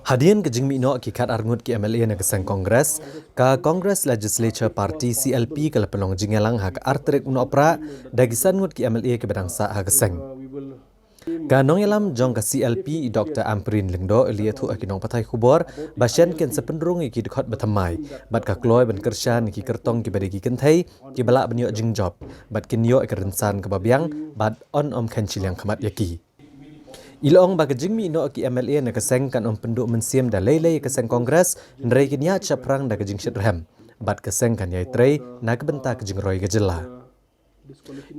Hadian ke jingmi no ki kat arngut ki MLA na keseng Kongres ka Congress Legislature Party CLP ke lepelong jingelang hak artrik uno opera dagisan ngut ki MLA ke bedangsa hak keseng. Ka nong yalam jong ka CLP Dr. Amprin Lingdo elia thu akinong patai khubor basyan ken sependerung ki dekhot betamai bat ka kloy ben kershan ki kertong ki badegi kenthai ki balak benyo jingjob bat kinyo ikrensan ke babiang bat on om khancilang khamat yaki. Ilong bagi jingmi ino ki MLA na keseng kan penduk mensiam da lelei keseng Kongres nrei kinya caprang da kejing syedrem bat keseng kan yai trei na kebenta kejing roi gejela.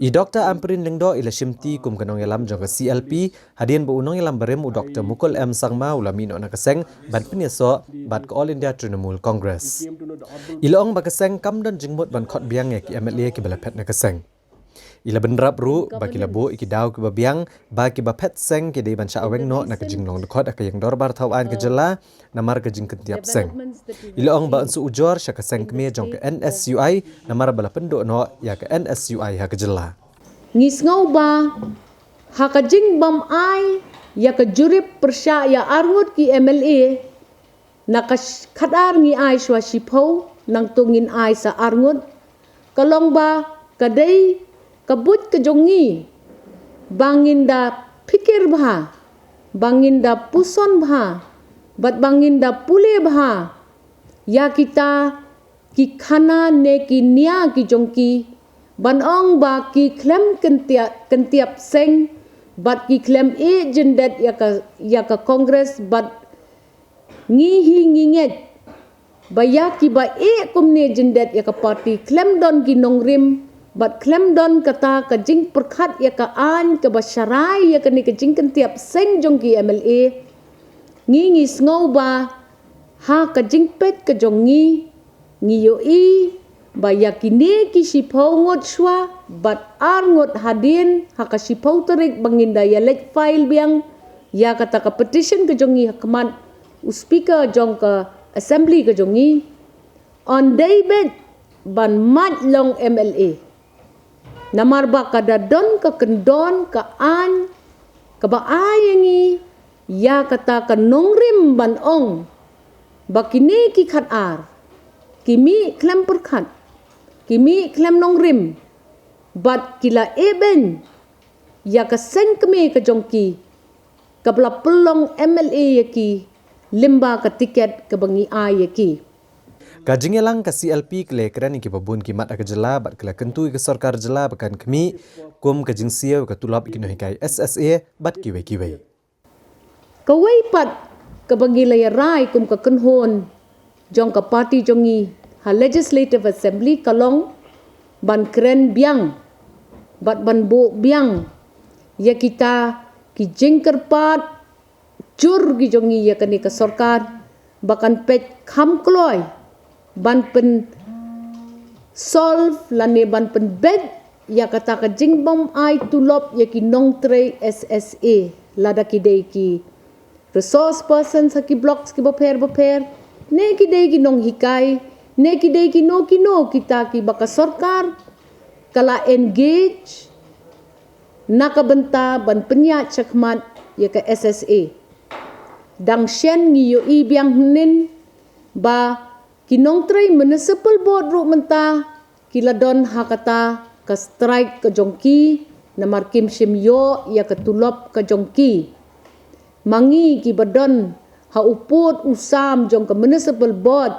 I Dr. Amprin Lingdo ila shimti kum kanong yalam jong CLP hadian bu unong yalam barem u Dr. Mukul M Sangma ulami ino na keseng ban penyeso bat ke All India Trinamool Congress. Ilong bagi keseng kam don jingmut ban khot biang ya ki MLA ki belepet na keseng. Ila benrap ru bagi labu iki daw ke babiang bagi bapet seng ke dei banca aweng no na kejing long dekot ak yang dorbar tauan ke jela namar kejing ketiap seng. Ila ong ba unsu ujor syak seng keme jong ke NSUI namar bala penduk no ya ke NSUI ha ke jela. Ngis ngau ba ha kejing bam ai ya ke jurip persya ya arngut ki MLA na khadar ngi ai swa sipo nang tungin ai sa arngut kalong ba kadai kabut kejongi banginda pikir bha banginda puson bha bat banginda pule bha ya kita ki khana ne ki nia ki jongki banong ba ki klem kentiap seng bat ki klem e jendet ya ka Kongres bat ngihi nginget baya ki ba e kumne jendet ya ka parti klem don ki nongrim bat klem don kata kejing perkhat ya ka an ke basyarai ya kini kejing kentiap seng jong ki MLA ngi ngau ba ha kejing pet kejongi ngi yo i ba ya kini ki sipau ngot shwa bat ar ngot hadin ha ka sipau terik banginda ya lek file biang ya kata ka petition kejongi hakmat speaker jong ka assembly kejongi on David ban mat long MLA namar ba kada don ka kendon ka an ka ba ayangi ya kata ka nongrim ban ong bakini ki khat ar kimi klem perkhat kimi klem nongrim bat kila eben ya ka seng kemi ka jongki ka bla pelong MLA yaki limba ka tiket ka bangi ai yaki. Kajing elang ka CLP kele keren ki babun ki mat ak jela bat kele kentu ke sarkar jela bakan kemi kum kajing siau ka tulap ki no hikai SSA bat ki we kawai pat ka bagi laya rai kum ka kenhon jong ka parti jongi ha legislative assembly kalong ban keren biang bat ban bo biang ya kita ki jengker pat jur gi jongi ya kani ka sarkar bakan pet kham kloy ban pen solve lane ban pen bed ya kata ka jingbom ai tulop ya ki nong tre SSA lada ki dei ki resource persons ha ki blocks ki boper ne ki dei ki nong hikai ne ki dei ki no kita ki baka sarkar kala engage nakabenta ban penya chakmat ya ka SSA dang shen ngi yo i biang nin ba kinong tray municipal board ru menta kiladon hakata ka strike ka jongki namar kim shim yo ya ka tulop ka jongki mangi ki badon ha uput usam jong ka municipal board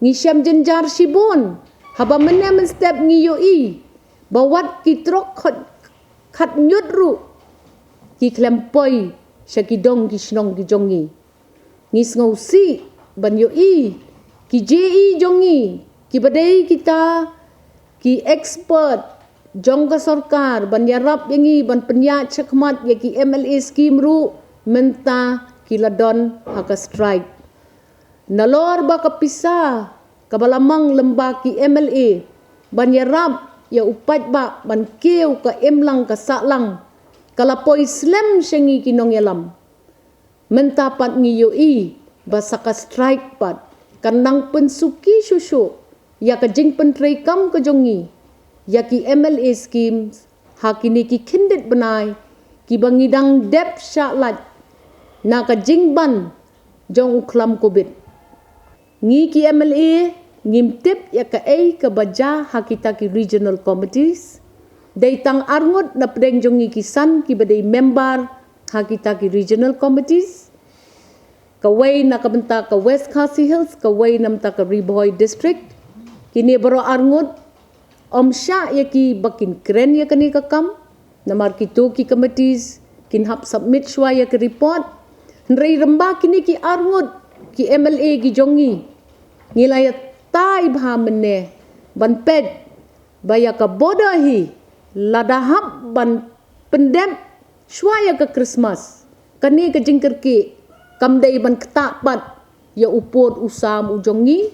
ngi syam jenjar sibon haba menem step ngi yo i bawat ki trok khat nyut ru ki klempoi syakidong ki shnong ki jongi ngis ngau si ban yo i ki JE jongi ki badai kita ki expert jong ka sarkar ban yarap yangi ban penya chakmat ya ki MLA scheme ru menta ki ladon haka strike nalor ba ka pisa ka balamang lemba ki MLA ban yarap ya upat ba ban keu ka emlang ka saklang kalapoi slam syengi ki nong yalam menta pat ngi yo i ba saka strike pat kanang pensuki susu ya ka jing pentrai kam ka jongi ya ki MLA schemes hakini ki kindet benai ki bangidang dep syalat na ka jingban jong uklam COVID. Ngi ki MLA ngimtip ya ka ke baja hakita ki regional committees. Daitang arngot na pedeng jong ngi kisan ki badai member hakita ki regional committees. Kawai na kabenta ka West Khasi Hills, kawai namta ka Riboy District. Kini baro arngot Om Shah ya ki bakin keren ya kani kakam. Namar kitu ki committees kin hap submit shwa ya ki report. Nrei rembah kini ki arngot ki MLA ki jongi. Ngilaya tai bha mene ban ped baya ka bodahi ladahap ban pendem shwaya ke Christmas kani ke jingker ki kamdai ban ketapat ya upod usam ujongi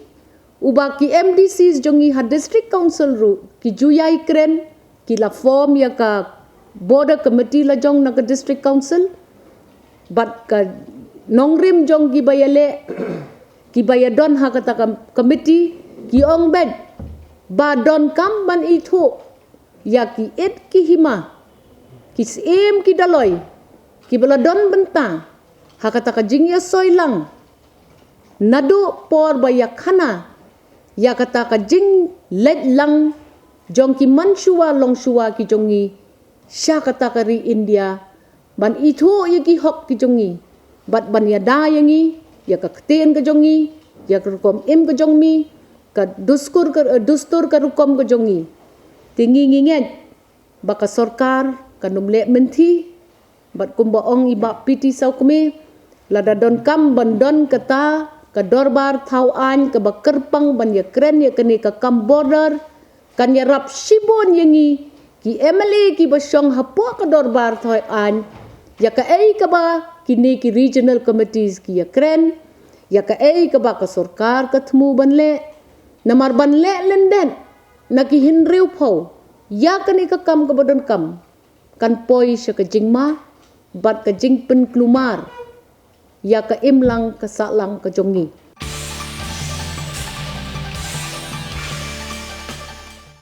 ubaki MDCs jongi ha district council ru ki juyai kren ki la form ya ka border committee la jong na ka district council bat ka nongrim jong ki bayale ki bayadon ha kata committee ki ong bed ba don kam ban itu ya ki et ki hima ki sim ki daloy ki baladon benta ha kata ka jingya soilang nadu por baya khana ya kata ka jing let lang jong ki manshua long shua ki jongi sha kata ka ri India ban itu ya ki hok ki jongi bat ban ya da yangi ya ka kten ka jongi ya ka kom im ka jongmi ka dustur ka rukom ka jongi tingi nginget baka sorkar ka numle menti bat kumba ong iba piti sau kumi lada don kam bandon kata ka dorbar thau an ka bakerpang ban ya kren ya kani ka kam border kan ya rap shibon yangi ki MLA ki basyong hapo ka dorbar thau an ya ka ka ba kini ki regional committees ki ya kren ya ka ka ba ka sorkar ka thmu banle namar banle lenden na ki hinriu phau ya kani ka kam ka badon kam kan poi sya ka jingma bat ka jingpen klumar ya ka imlang ka salang ka jongi